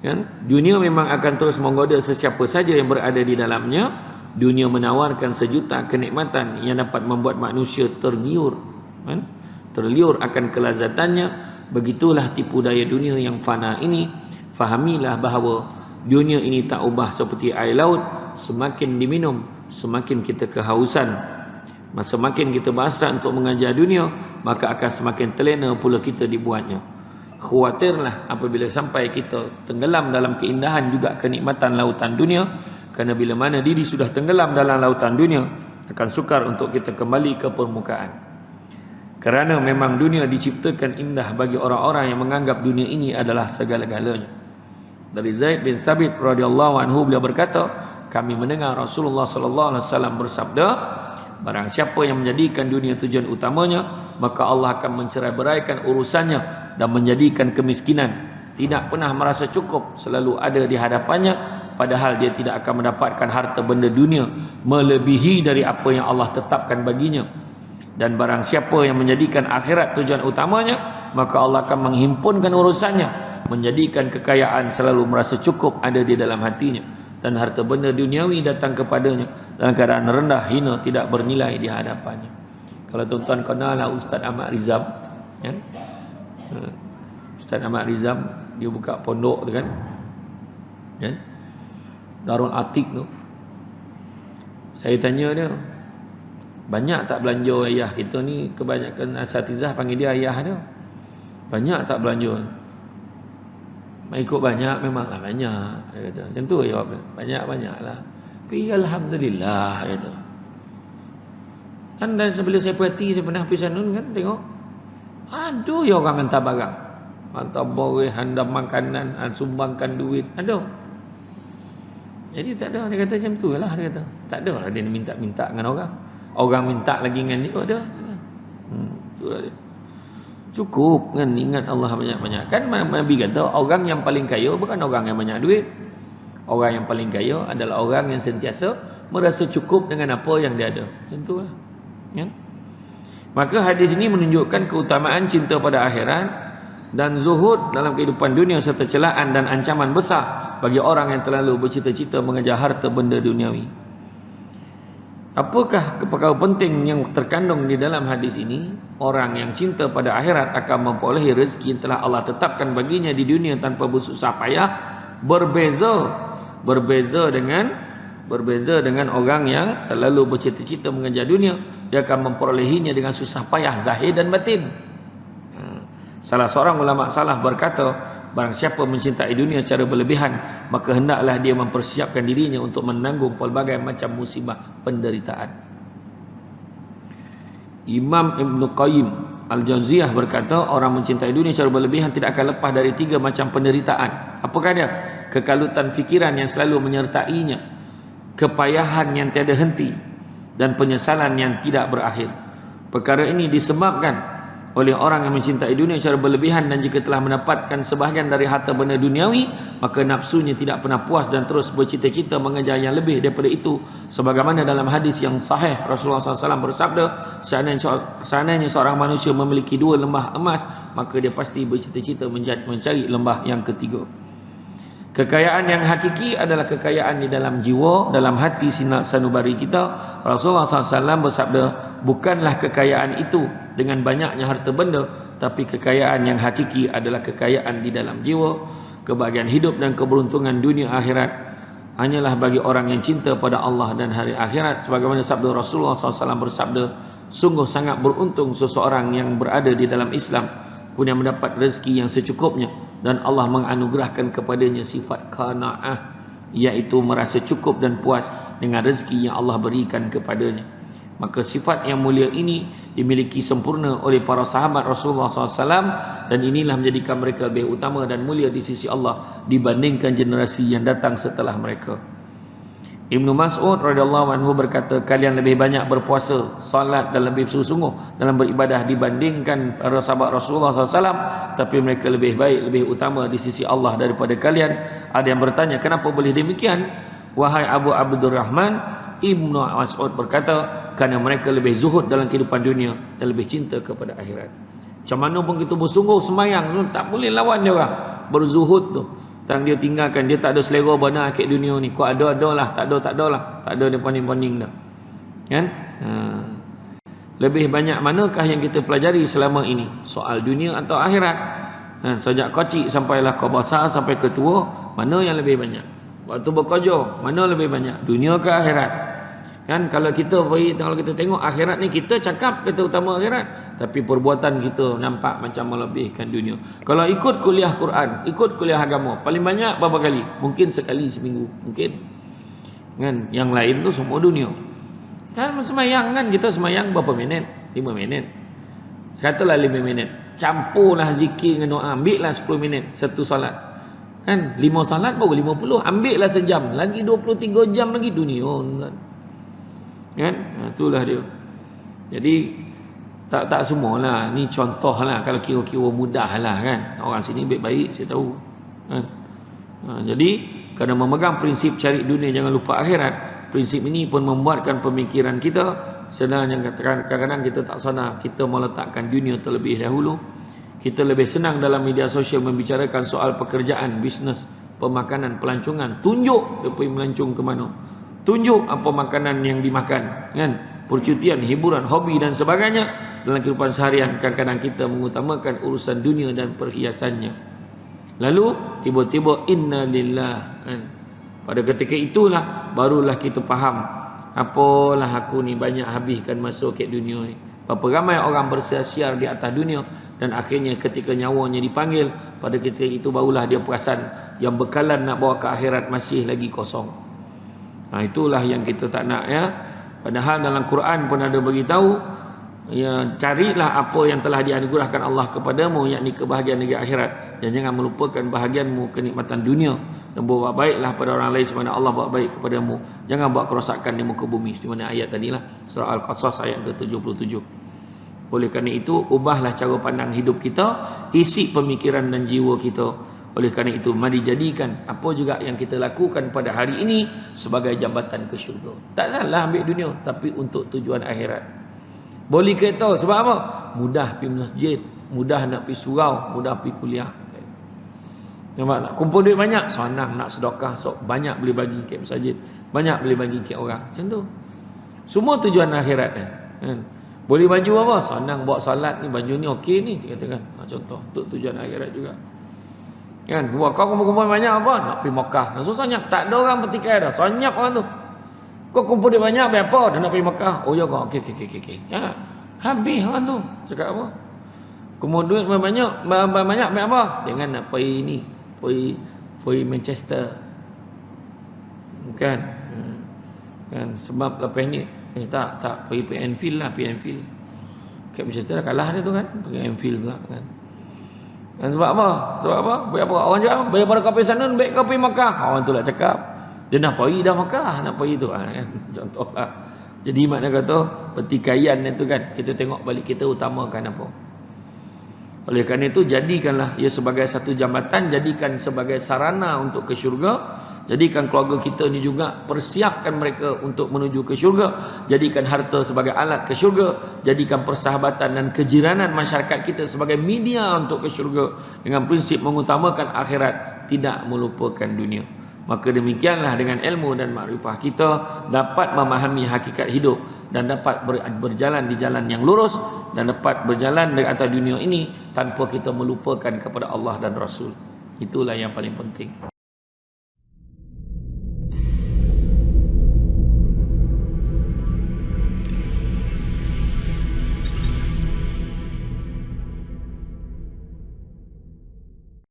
kan? Dunia memang akan terus menggoda sesiapa saja yang berada di dalamnya. Dunia menawarkan sejuta kenikmatan yang dapat membuat manusia tergiur, kan? Terliur akan kelazatannya. Begitulah tipu daya dunia yang fana ini. Fahamilah bahawa dunia ini tak ubah seperti air laut. Semakin diminum, semakin kita kehausan. Semakin kita berhasrat untuk mengajar dunia, maka akan semakin terlena pula kita dibuatnya. Khawatirlah apabila sampai kita tenggelam dalam keindahan juga kenikmatan lautan dunia, kerana bila mana diri sudah tenggelam dalam lautan dunia, akan sukar untuk kita kembali ke permukaan. Kerana memang dunia diciptakan indah bagi orang-orang yang menganggap dunia ini adalah segala-galanya. Dari Zaid bin Thabit radhiyallahu anhu, beliau berkata, kami mendengar Rasulullah sallallahu alaihi wasallam bersabda, barang siapa yang menjadikan dunia tujuan utamanya, maka Allah akan mencerai-beraikan urusannya dan menjadikan kemiskinan. Tidak pernah merasa cukup, selalu ada di hadapannya, padahal dia tidak akan mendapatkan harta benda dunia melebihi dari apa yang Allah tetapkan baginya. Dan barang siapa yang menjadikan akhirat tujuan utamanya, maka Allah akan menghimpunkan urusannya, menjadikan kekayaan selalu merasa cukup ada di dalam hatinya, dan harta benda duniawi datang kepadanya dalam keadaan rendah, hina, tidak bernilai di hadapannya. Kalau tuan-tuan kenal lah Ustaz Ahmad Rizam, kan? Ustaz Ahmad Rizam, dia buka pondok tu, kan? Darul Atik tu. Saya tanya dia, banyak tak belanja ayah kita ni? Kebanyakan asatizah panggil dia ayah dia. Banyak tak belanja? Ikut banyak, memanglah banyak, dia kata. Macam tu jawab dia. Banyak-banyak lah. Tapi alhamdulillah, dia kata. Dan sebelum saya perhati, saya pernah pergi sana kan, tengok. Aduh, ya orang hantar barang. Hantar boreh, hantar makanan, sumbangkan duit. Aduh. Jadi tak ada, dia kata macam tu lah, dia kata. Tak ada lah dia minta-minta dengan orang. Orang minta lagi dengan dia, ada. Itulah dia. Cukup kan ingat Allah banyak-banyak. Kan Nabi kata orang yang paling kaya bukan orang yang banyak duit. Orang yang paling kaya adalah orang yang sentiasa merasa cukup dengan apa yang dia ada. Macam tu lah. Ya? Maka hadis ini menunjukkan keutamaan cinta pada akhirat dan zuhud dalam kehidupan dunia, serta celaan dan ancaman besar bagi orang yang terlalu bercita-cita mengejar harta benda duniawi. Apakah perkara penting yang terkandung di dalam hadis ini? Orang yang cinta pada akhirat akan memperolehi rezeki yang telah Allah tetapkan baginya di dunia tanpa bersusah payah. Berbeza dengan orang yang terlalu bercita-cita mengejar dunia. Dia akan memperolehinya dengan susah payah zahir dan batin. Salah seorang ulama salaf berkata, barang siapa mencintai dunia secara berlebihan, maka hendaklah dia mempersiapkan dirinya untuk menanggung pelbagai macam musibah penderitaan. Imam Ibn Qayyim Al-Jauziyah berkata, orang mencintai dunia secara berlebihan tidak akan lepas dari 3 macam penderitaan. Apakah dia? Kekalutan fikiran yang selalu menyertainya, kepayahan yang tiada henti, dan penyesalan yang tidak berakhir. Perkara ini disebabkan oleh orang yang mencintai dunia secara berlebihan, dan jika telah mendapatkan sebahagian dari harta benda duniawi, maka nafsunya tidak pernah puas dan terus bercita-cita mengejar yang lebih daripada itu. Sebagaimana dalam hadis yang sahih, Rasulullah SAW bersabda, seandainya seorang manusia memiliki 2 lembah emas, maka dia pasti bercita-cita mencari lembah yang ketiga. Kekayaan yang hakiki adalah kekayaan di dalam jiwa, dalam hati sanubari kita. Rasulullah SAW bersabda, bukanlah kekayaan itu dengan banyaknya harta benda, tapi kekayaan yang hakiki adalah kekayaan di dalam jiwa. Kebahagiaan hidup dan keberuntungan dunia akhirat hanyalah bagi orang yang cinta pada Allah dan hari akhirat. Sebagaimana sabda Rasulullah SAW bersabda, sungguh sangat beruntung seseorang yang berada di dalam Islam, punya mendapat rezeki yang secukupnya, dan Allah menganugerahkan kepadanya sifat qanaah, iaitu merasa cukup dan puas dengan rezeki yang Allah berikan kepadanya. Maka sifat yang mulia ini dimiliki sempurna oleh para sahabat Rasulullah SAW, dan inilah menjadikan mereka lebih utama dan mulia di sisi Allah dibandingkan generasi yang datang setelah mereka. Ibnu Mas'ud radhiyallahu anhu berkata, kalian lebih banyak berpuasa, salat dan lebih sungguh-sungguh dalam beribadah dibandingkan para sahabat Rasulullah SAW, tapi mereka lebih baik, lebih utama di sisi Allah daripada kalian. Ada yang bertanya, kenapa boleh demikian? Wahai Abu Abdurrahman, Ibnu Mas'ud berkata, kerana mereka lebih zuhud dalam kehidupan dunia dan lebih cinta kepada akhirat. Macam mana pun kita bersungguh sembahyang, tak boleh lawan dia orang berzuhud tu. Tang dia tinggalkan, dia tak ada selera benar kat dunia ni. Kau ada lah, tak ada lah. Tak ada dia poning-poning dah. Kan? Lebih banyak manakah yang kita pelajari selama ini? Soal dunia atau akhirat? Sejak kecil sampailah kau besar sampai ke tua, mana yang lebih banyak? Waktu bekerja, mana lebih banyak? Dunia ke akhirat? Kan kalau kita tengok akhirat ni, kita cakap kita utama akhirat, tapi perbuatan kita nampak macam melebihkan dunia. Kalau ikut kuliah Quran, ikut kuliah agama, paling banyak berapa kali? Mungkin sekali seminggu, mungkin. Kan yang lain tu semua dunia. Kan semayang kan, kita semayang berapa minit? 5 minit. Katalah 5 minit. Campurlah zikir dengan doa, ambillah 10 minit satu solat. Kan 5 solat baru 50, ambillah sejam, lagi 23 jam lagi dunia. Kan? Itulah dia. Jadi tak semualah, ni contohlah, kalau kira-kira mudahlah kan. Orang sini baik-baik saya tahu. Kan? Jadi kerana memegang prinsip cari dunia jangan lupa akhirat, prinsip ini pun membuatkan pemikiran kita sedang yang kadang-kadang kita tak sadar kita meletakkan dunia terlebih dahulu. Kita lebih senang dalam media sosial membicarakan soal pekerjaan, bisnes, pemakanan, pelancongan. Tunjuk dia pergi melancong ke mana. Tunjuk apa makanan yang dimakan, kan? Percutian, hiburan, hobi dan sebagainya. Dalam kehidupan seharian kadang-kadang kita mengutamakan urusan dunia dan perhiasannya. Lalu tiba-tiba inna lillah, kan? Pada ketika itulah barulah kita faham, apalah aku ni banyak habiskan masa ke dunia ni. Berapa ramai orang bersiar-siar di atas dunia, dan akhirnya ketika nyawanya dipanggil, pada ketika itu barulah dia perasan yang bekalan nak bawa ke akhirat masih lagi kosong. Itulah yang kita tak nak, ya. Padahal dalam Quran pun ada beritahu, ya, carilah apa yang telah dianugerahkan Allah kepadamu, yakni kebahagiaan negeri akhirat, dan jangan melupakan bahagianmu kenikmatan dunia, dan buat baiklah pada orang lain sebagaimana Allah buat baik kepadamu. Jangan buat kerosakan di muka bumi. Di mana ayat tadilah, surah Al-Qasas ayat ke-77. Oleh kerana itu, ubahlah cara pandang hidup kita, isi pemikiran dan jiwa kita. Oleh kerana itu, mari jadikan apa juga yang kita lakukan pada hari ini sebagai jambatan ke syurga. Tak salah ambil dunia, tapi untuk tujuan akhirat. Boleh kereta sebab apa? Mudah pergi masjid, mudah nak pergi surau, mudah pergi kuliah. Nampak tak? Kumpul duit banyak, senang nak sedekah, so banyak boleh bagi ke masjid, banyak boleh bagi ke orang. Macam tu. Semua tujuan akhirat kan. Boleh baju apa? Senang bawa salat ni, baju ni okey ni, katakan. Contoh untuk tujuan akhirat juga. Kan? Buat kau kumpul-kumpul banyak apa? Nak pergi Mekah. Nak susah nyap, tak ada orang bertikai dah. Sonyap orang tu. Kau kumpul duit banyak apa? Dah nak pergi Mekah. Oh ya kau. Okey. Ya. Habis orang tu. Cakap apa? Kumpul duit banyak apa? Dengan nak pergi ni. Pergi Manchester. Kan? Kan sebab lepas ni tak pergi Anfield lah, pergi Anfield. Kat Manchester dah kalah dia tu kan. Pergi Anfield pula kan. Dan sebab apa? Baik apa? Orang cakap daripada kau pergi sana baik kau pergi Mekah. Orang tu lah cakap dia nak pergi dah Mekah, nak pergi tu kan. Contohlah. Jadi makna kata pertikaian itu kan, kita tengok balik kita utamakan apa. Oleh kerana itu jadikanlah ia sebagai satu jambatan, jadikan sebagai sarana untuk ke syurga. Jadikan keluarga kita ni juga, persiapkan mereka untuk menuju ke syurga. Jadikan harta sebagai alat ke syurga. Jadikan persahabatan dan kejiranan masyarakat kita sebagai media untuk ke syurga. Dengan prinsip mengutamakan akhirat, tidak melupakan dunia. Maka demikianlah dengan ilmu dan makrifah kita dapat memahami hakikat hidup, dan dapat berjalan di jalan yang lurus, dan dapat berjalan di atas dunia ini tanpa kita melupakan kepada Allah dan Rasul. Itulah yang paling penting.